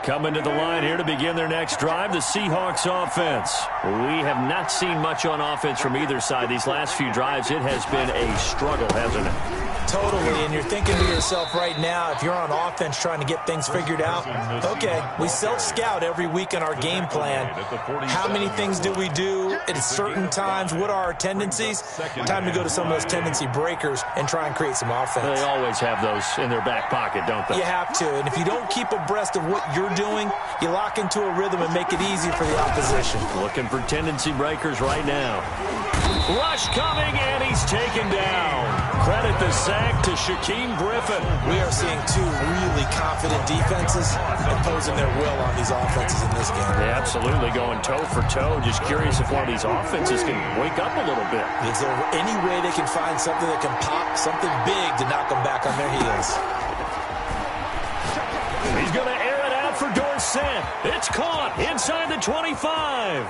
Coming to the line here to begin their next drive, the Seahawks offense. We have not seen much on offense from either side. These last few drives, it has been a struggle, hasn't it? Totally, and you're thinking to yourself right now, if you're on offense trying to get things figured out, okay, we self-scout every week in our game plan. How many things do we do at certain times? What are our tendencies? Time to go to some of those tendency breakers and try and create some offense. They always have those in their back pocket, don't they? You have to, and if you don't keep abreast of what you're doing, you lock into a rhythm and make it easy for the opposition. Looking for tendency breakers right now. Rush coming, and he's taken down. Credit the sack to Shaquem Griffin. We are seeing two really confident defenses imposing their will on these offenses in this game. Yeah, absolutely, going toe for toe. Just curious if one of these offenses can wake up a little bit. Is there any way they can find something that can pop, something big to knock them back on their heels? He's going to air it out for Dorsett. It's caught inside the 25.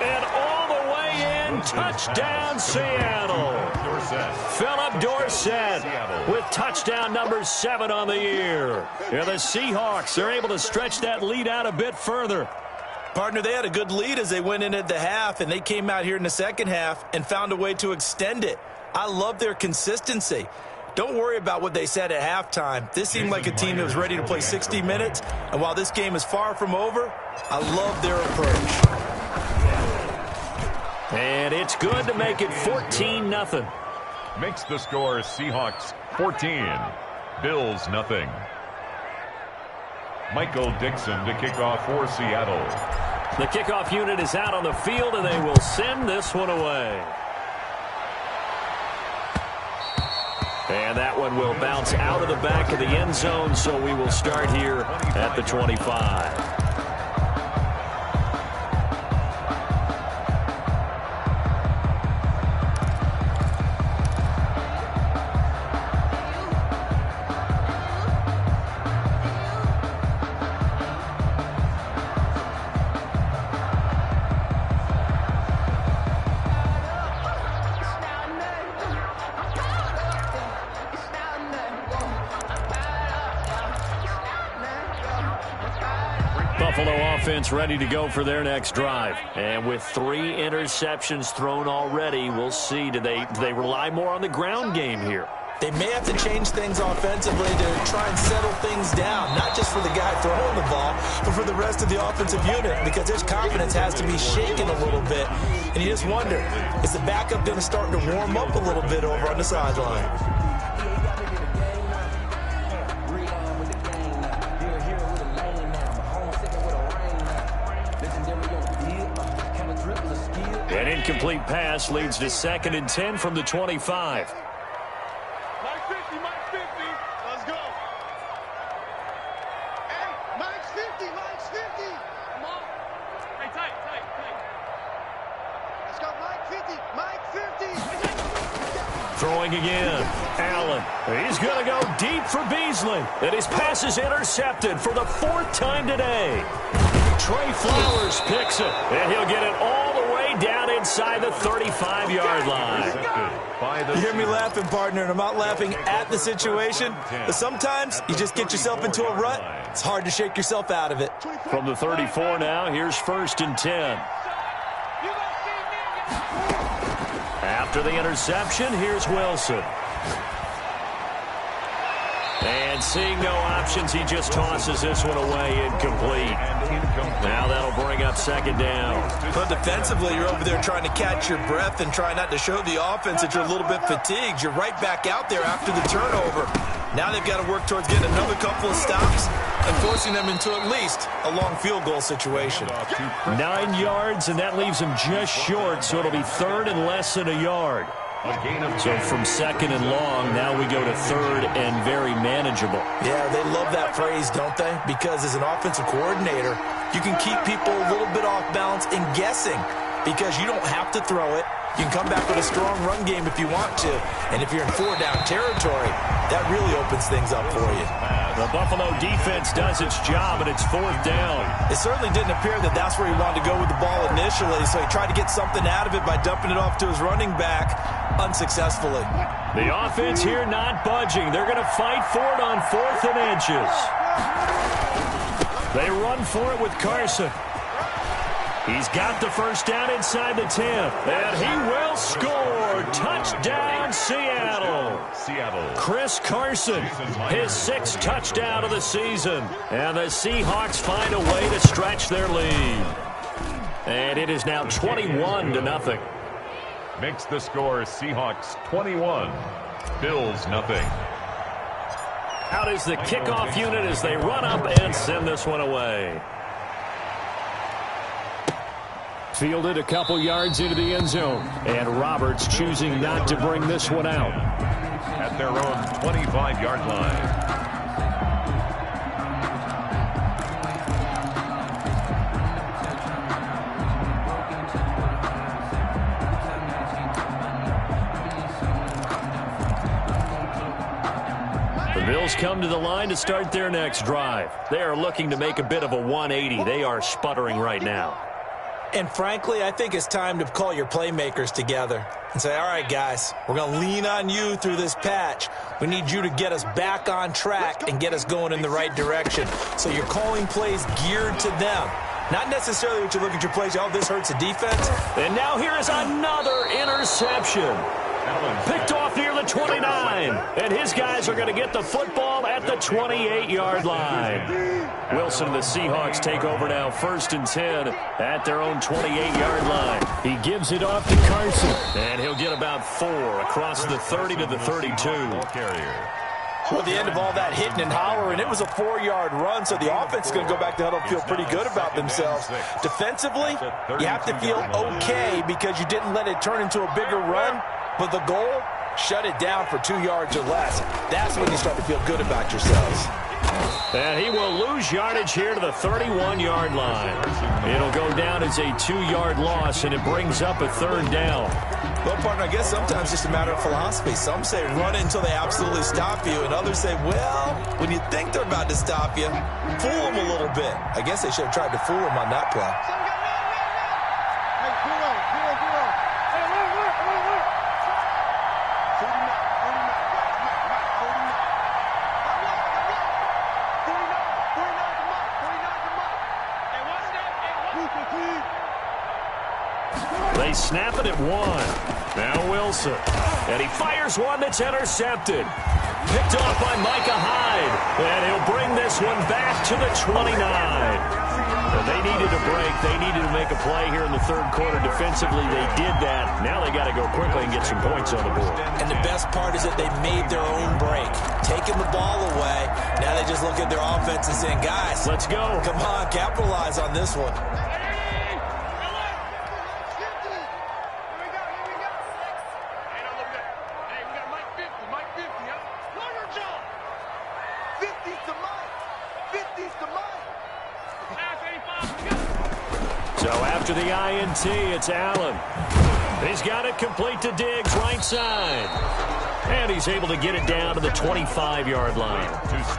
And all the way in, touchdown Seattle. Philip Dorsett with touchdown number 7 on the year. Yeah, the Seahawks are able to stretch that lead out a bit further. Partner, they had a good lead as they went in at the half, and they came out here in the second half and found a way to extend it. I love their consistency. Don't worry about what they said at halftime. This seemed like a team that was ready to play 60 minutes, and while this game is far from over, I love their approach. And it's good to make it 14-0. Makes the score Seahawks 14, Bills nothing. Michael Dixon to kick off for Seattle. The kickoff unit is out on the field, and they will send this one away. And that one will bounce out of the back of the end zone, so we will start here at the 25. Buffalo offense ready to go for their next drive. And with 3 interceptions thrown already, we'll see. Do they rely more on the ground game here? They may have to change things offensively to try and settle things down, not just for the guy throwing the ball, but for the rest of the offensive unit, because his confidence has to be shaken a little bit. And you just wonder, is the backup going to start to warm up a little bit over on the sideline? An incomplete pass leads to 2nd and 10 from the 25. Mike 50, Mike 50. Let's go. Hey, Mike's 50, Mike's 50. Come on. Hey, tight. Let's go, Mike 50, Mike 50. Throwing again. Allen. He's going to go deep for Beasley. And his pass is intercepted for the 4th time today. Trey Flowers picks it. And he'll get it all the way down inside the 35-yard line. You hear me laughing, partner, and I'm not laughing at the situation. But sometimes you just get yourself into a rut. It's hard to shake yourself out of it. From the 34 now, here's 1st and 10. After the interception, here's Wilson. And seeing no options, he just tosses this one away incomplete. Now that'll bring up 2nd down. But defensively, you're over there trying to catch your breath and try not to show the offense that you're a little bit fatigued. You're right back out there after the turnover. Now they've got to work towards getting another couple of stops and forcing them into at least a long field goal situation. 9 yards, and that leaves them just short, so it'll be 3rd and less than a yard. So from 2nd and long, now we go to 3rd and very manageable. Yeah, they love that phrase, don't they? Because as an offensive coordinator, you can keep people a little bit off balance and guessing because you don't have to throw it. You can come back with a strong run game if you want to. And if you're in 4-down territory, that really opens things up for you. The Buffalo defense does its job, and it's 4th down. It certainly didn't appear that that's where he wanted to go with the ball initially, so he tried to get something out of it by dumping it off to his running back unsuccessfully. The offense here not budging. They're going to fight for it on 4th and inches. They run for it with Carson. He's got the first down inside the 10. And he will score. Touchdown, Seattle. Chris Carson, his 6th touchdown of the season. And the Seahawks find a way to stretch their lead. And it is now 21-0. Makes the score Seahawks 21, Bills nothing. Out is the kickoff unit as they run up and send this one away. Fielded a couple yards into the end zone. And Roberts choosing not to bring this one out. At their own 25-yard line. The Bills come to the line to start their next drive. They are looking to make a bit of a 180. They are sputtering right now. And frankly, I think it's time to call your playmakers together and say, all right, guys, we're going to lean on you through this patch. We need you to get us back on track and get us going in the right direction. So you're calling plays geared to them. Not necessarily what you look at your plays, oh, this hurts the defense. And now here is another interception. Picked off near the 29. And his guys are going to get the football at the 28-yard line. Wilson and the Seahawks take over now 1st and 10 at their own 28-yard line. He gives it off to Carson. And he'll get about 4 across the 30 to the 32. Well, at the end of all that hitting and hollering, it was a 4-yard run, so the offense is going to go back to huddle and feel pretty good about themselves. Defensively, you have to feel okay because you didn't let it turn into a bigger run, but the goal, shut it down for 2 yards or less. That's when you start to feel good about yourselves. And he will lose yardage here to the 31-yard line. It'll go down as a 2-yard loss, and it brings up a 3rd down. Well, partner, I guess sometimes it's just a matter of philosophy. Some say run it until they absolutely stop you, and others say, well, when you think they're about to stop you, fool them a little bit. I guess they should have tried to fool them on that play. They snap it at 1. Now Wilson. And he fires one that's intercepted. Picked off by Micah Hyde. And he'll bring this one back to the 29. And they needed a break. They needed to make a play here in the 3rd quarter. Defensively, they did that. Now they got to go quickly and get some points on the board. And the best part is that they made their own break. Taking the ball away. Now they just look at their offense and saying, guys, let's go. Come on, capitalize on this one. So after the INT, it's Allen. He's got it complete to Diggs, right side. And he's able to get it down to the 25-yard line.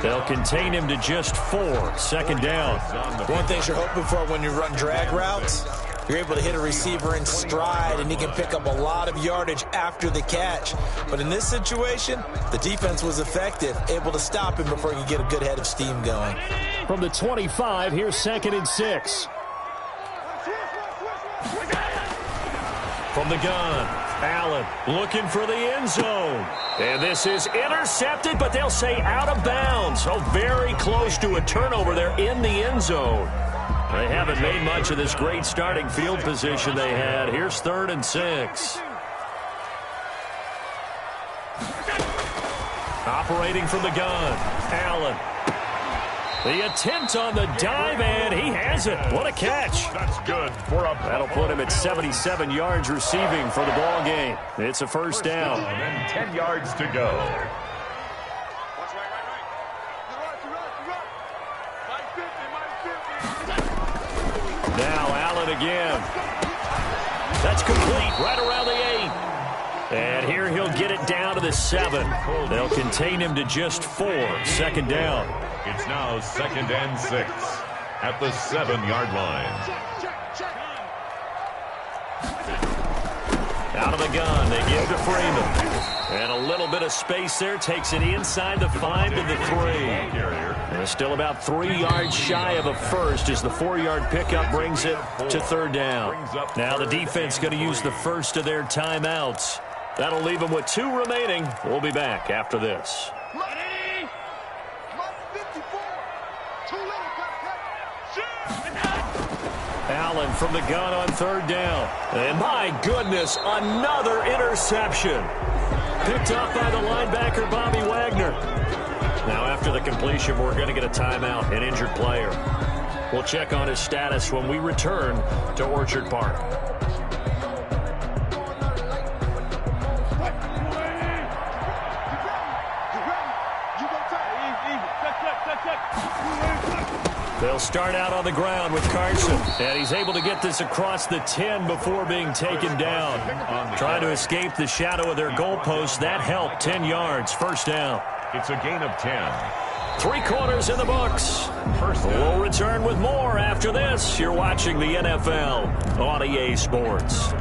They'll contain him to just 4, 2nd down. One thing you're hoping for when you run drag routes, you're able to hit a receiver in stride, and he can pick up a lot of yardage after the catch. But in this situation, the defense was effective, able to stop him before he could get a good head of steam going. From the 25, here's 2nd and 6. From the gun, Allen looking for the end zone. And this is intercepted, but they'll say out of bounds. So very close to a turnover there in the end zone. They haven't made much of this great starting field position they had. Here's 3rd and 6. Operating from the gun, Allen. The attempt on the dive, and he has it. What a catch. That's good for a That'll put him at 77 yards receiving for the ball game. It's a 1st down. And 10 yards to go. Now Allen again. That's complete right around the 8. And here he'll get it down to the 7. They'll contain him to just 4, 2nd down. It's now 2nd and 6 at the 7-yard line. Out of the gun, they give to Freeman. And a little bit of space there takes it inside the 5 to the 3. And still about 3 yards shy of a first as the 4-yard pickup brings it to third down. Now the defense going to use the first of their timeouts. That'll leave them with 2 remaining. We'll be back after this. Allen from the gun on third down. And my goodness, another interception. Picked up by the linebacker, Bobby Wagner. Now after the completion, we're going to get a timeout, an injured player. We'll check on his status when we return to Orchard Park. They'll start out on the ground with Carson. And he's able to get this across the 10 before being taken down. Trying to escape the shadow of their goalpost. That helped. 10 yards. First down. It's a gain of 10. 3 quarters in the books. We'll return with more after this. You're watching the NFL on EA Sports.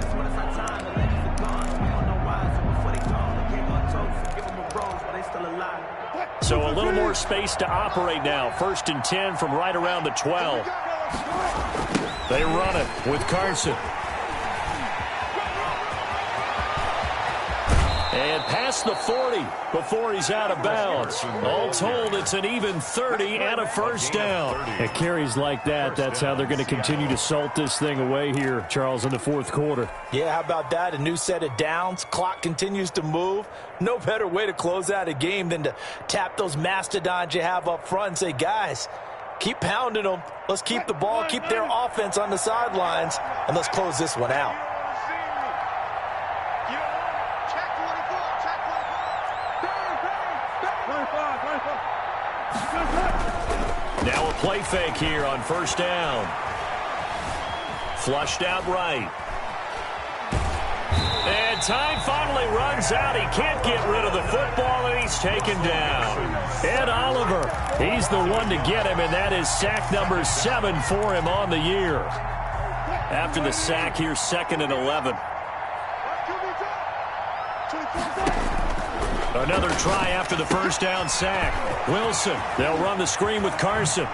So a little more space to operate now. 1st and 10 from right around the 12. They run it with Carson. And past the 40 before he's out of bounds. All told, it's an even 30 and a first down. At carries like that, that's how they're going to continue to salt this thing away here, Charles, in the 4th quarter. Yeah, how about that? A new set of downs. Clock continues to move. No better way to close out a game than to tap those mastodons you have up front and say, guys, keep pounding them. Let's keep the ball, keep their offense on the sidelines, and let's close this one out. Now a play fake here on first down. Flushed out right. And time finally runs out. He can't get rid of the football, and he's taken down. Ed Oliver, he's the one to get him, and that is sack number 7 for him on the year. After the sack, here's 2nd and 11. Another try after the first down sack. Wilson, they'll run the screen with Carson.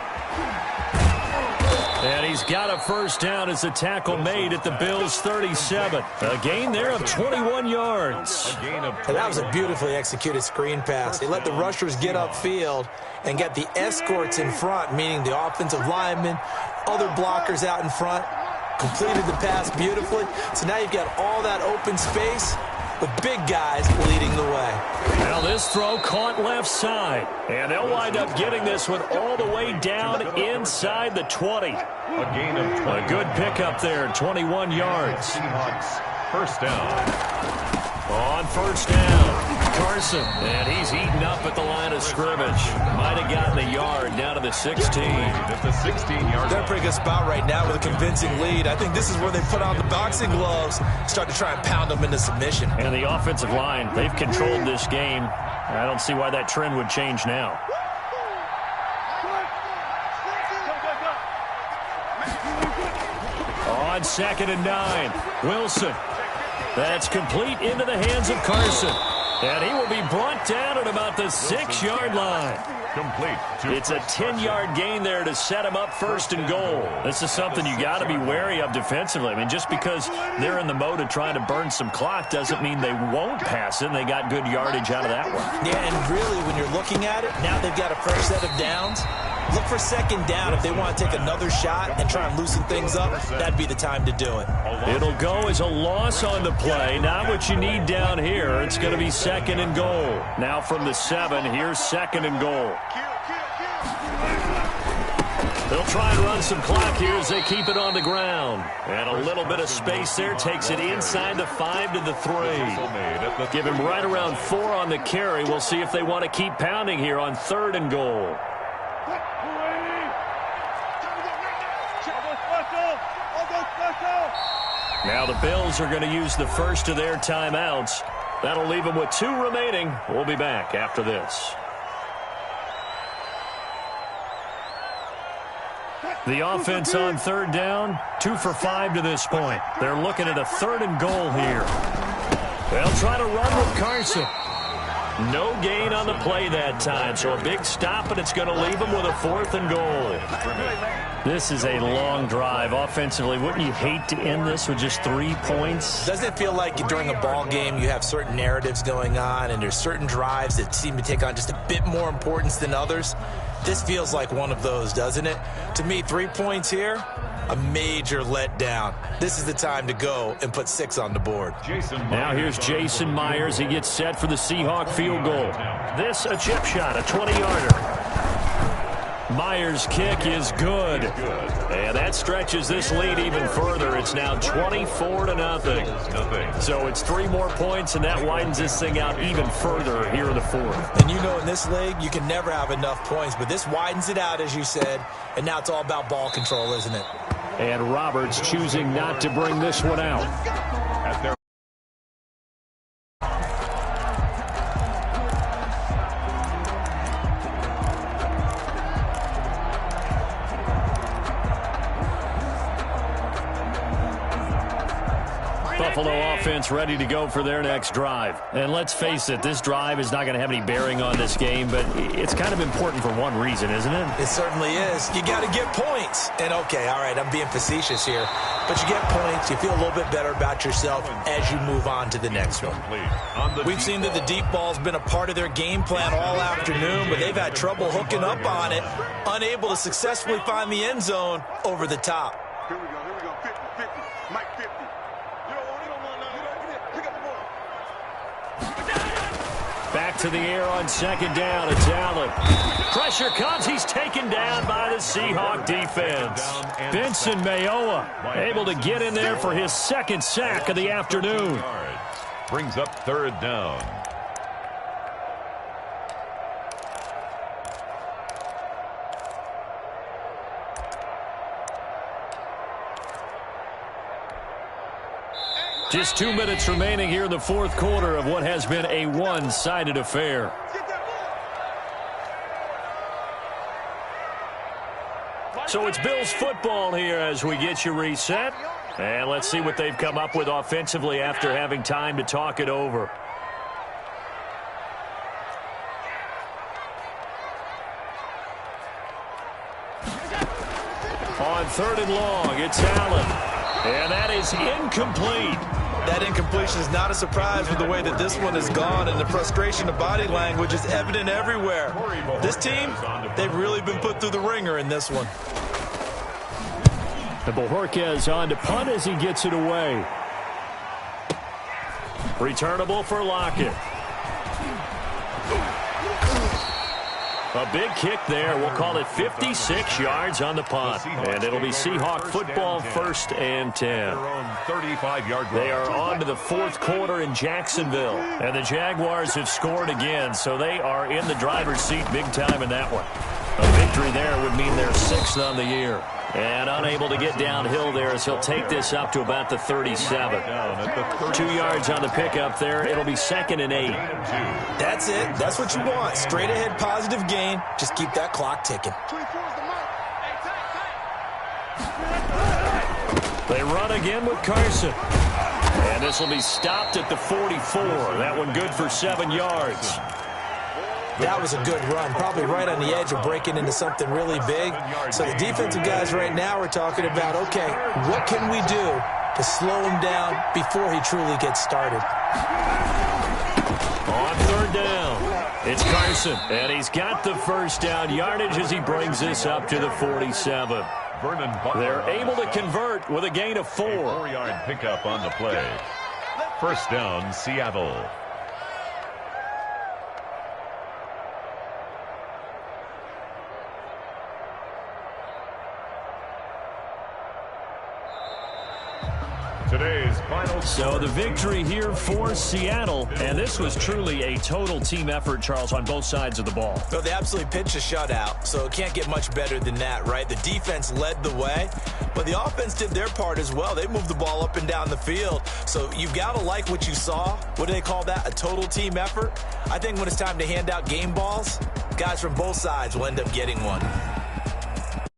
And he's got a first down as the tackle made at the Bills' 37. A gain there of 21 yards. And that was a beautifully executed screen pass. They let the rushers get upfield and get the escorts in front, meaning the offensive linemen, other blockers out in front, completed the pass beautifully. So now you've got all that open space with big guys leading the way. Now this throw caught left side. And they'll wind up getting this one all the way down inside the 20. A gain of 20. A good pickup there, 21 yards. Seahawks, first down. On first down, Carson. And he's eaten up at the line of scrimmage. Might have gotten a yard down to the 16. It's a 16-yard. They're a pretty good spot right now with a convincing lead. I think this is where they put on the boxing gloves, start to try and pound them into submission. And the offensive line, they've controlled this game. I don't see why that trend would change now. On 2nd and 9, Wilson. That's complete into the hands of Carson. And he will be brought down at about the 6-yard line. Complete. It's a 10-yard gain there to set him up 1st and goal. This is something you got to be wary of defensively. I mean, just because they're in the mode of trying to burn some clock doesn't mean they won't pass it, and they got good yardage out of that one. Yeah, and really, when you're looking at it, now they've got a fresh set of downs. Look for 2nd down if they want to take another shot and try and loosen things up. That'd be the time to do it. It'll go as a loss on the play. Not what you need down here. It's going to be 2nd and goal. Now from the 7, here's 2nd and goal. They'll try and run some clock here as they keep it on the ground. And a little bit of space there takes it inside the 5 to the 3. Give him right around 4 on the carry. We'll see if they want to keep pounding here on 3rd and goal. Now the Bills are going to use the first of their timeouts. That'll leave them with 2 remaining. We'll be back after this. The offense on 3rd down, 2 for 5 to this point. They're looking at a 3rd and goal here. They'll try to run with Carson. No gain on the play that time, so a big stop, and it's going to leave them with a 4th and goal. This is a long drive. Offensively, wouldn't you hate to end this with just 3 points? Doesn't it feel like during a ball game you have certain narratives going on, and there's certain drives that seem to take on just a bit more importance than others? This feels like one of those, doesn't it? To me, 3 points here, a major letdown. This is the time to go and put 6 on the board. Now here's Jason Myers. He gets set for the Seahawk field goal. This a chip shot, a 20-yarder. Myers' kick is good. And that stretches this lead even further. It's now 24-0. So it's 3 more points, and that widens this thing out even further here in the 4th. And you know in this league, you can never have enough points, but this widens it out, as you said, and now it's all about ball control, isn't it? And Roberts choosing not to bring this one out. Buffalo offense ready to go for their next drive. And let's face it, this drive is not going to have any bearing on this game, but it's kind of important for one reason, isn't it? It certainly is. You got to get points. And, okay, all right, I'm being facetious here. But you get points, you feel a little bit better about yourself as you move on to the next one. We've seen that the deep ball's been a part of their game plan all afternoon, but they've had trouble hooking up on it, unable to successfully find the end zone over the top. Here we go, 50, Mike 50. Back to the air on 2nd down. It's Allen. Pressure comes. He's taken down by the Seahawk defense. Benson Mayowa able to get in there for his 2nd sack of the afternoon. Brings up 3rd down. Just 2 minutes remaining here in the 4th quarter of what has been a one-sided affair. So it's Bills football here as we get you reset. And let's see what they've come up with offensively after having time to talk it over. On 3rd and long, it's Allen. And that is incomplete. That incompletion is not a surprise with the way that this one has gone, and the frustration of body language is evident everywhere. This team, they've really been put through the ringer in this one. And Bojorquez on to punt as he gets it away. Returnable for Lockett. A big kick there. We'll call it 56 yards on the punt. And it'll be Seahawk football 1st and 10. They are on to the 4th quarter in Jacksonville. And the Jaguars have scored again, so they are in the driver's seat big time in that one. A victory there would mean they're 6th on the year. And unable to get downhill there as he'll take this up to about the 37. 2 yards on the pickup there. It'll be 2nd and 8. That's it. That's what you want. Straight ahead positive gain. Just keep that clock ticking. They run again with Carson. And this will be stopped at the 44. That one good for 7 yards. That was a good run, probably right on the edge of breaking into something really big. So the defensive guys right now are talking about, okay, what can we do to slow him down before he truly gets started? On 3rd down, it's Carson, and he's got the 1st down yardage as he brings this up to the 47. They're able to convert with a gain of 4. 4-yard pickup on the play. 1st down, Seattle. Today's final. So the victory here for Seattle, and this was truly a total team effort, Charles, on both sides of the ball. Well, they absolutely pitched a shutout, so it can't get much better than that, right? The defense led the way, but the offense did their part as well. They moved the ball up and down the field, so you've got to like what you saw. What do they call that? A total team effort? I think when it's time to hand out game balls, guys from both sides will end up getting one.